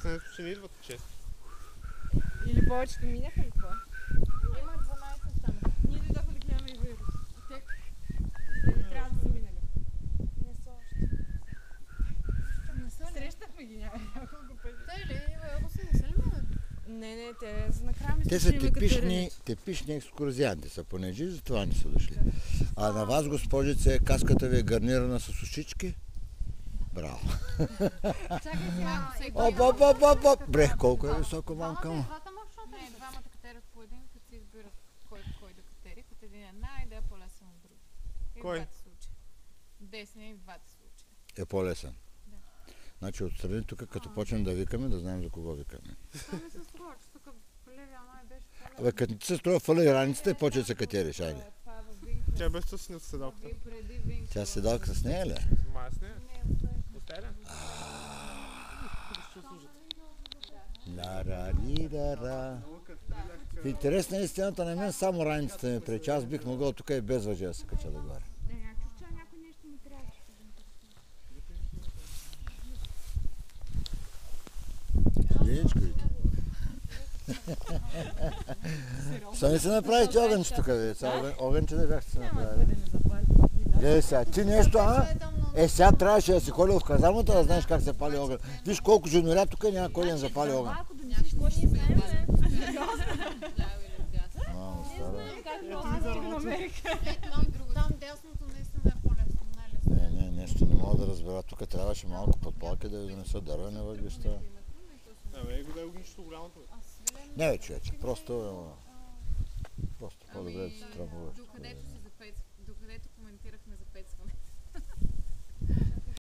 Кладенцето си не идват често. Или повечето минаха ли това? Има 12 стана. Ние дойдохме да гледаме и вирус. Те трябва да са минали. Не са още. Не са ли? Срещахме ги няколко пъти. Те ли? Ако са не са ли минали? Не, те за накрая мисля, Те че са има типични екскурзианти са, понеже и затова не са дошли. А на вас, госпожице, каската ви е гарнирана с ушички? Браво! Чакай сега. Оп! Брех, колко е високо, мамка му. Двата маршрута? Не, двамата катерят по един, като си избират кой да катери, като един е да е по-лесен от друг. И Кой? в двата случая. Десния и в двата случая. Е по-лесен. Да. Значи отстрани тук, като почнем да викаме, да знаем за кого викаме. Това ми се струва, че тук по левия май беше по-лесен. Абе, като ти се струва фали границата и почва да се катериш, айде. Това е в Винков. Тя беше с седалката. И преди Винков. Тя седалка с нея ли? Май с нея. Не, отвън. Остая ли? Ла-ра-ли-ра-ра. В интерес на истината на мен само раницата ми пречи. Аз бих могъл тук и без въже да се кача догоре. Чух, че някой нещо ми трябва. Личко и Сами се направите огънче тук, бе. Огънче да бяхте се направили. Гледай сега, ти нещо, а? Сега трябваше да си ходил в казармата, да знаеш как се пали огън. Виж колко женоря тук няма кой да не запали огън. Малко да мислиш, какво ще знаем, Мамо, стара. Там дясното наистина е по-лесно, най-лесно. Не, нещо не мога да разбера. Тук трябваше малко подпалки да ви донеса дървени въглища. Абе, го да е огнището голямото. Не бе, човече, просто по-добре да се трамваш. Докъдето се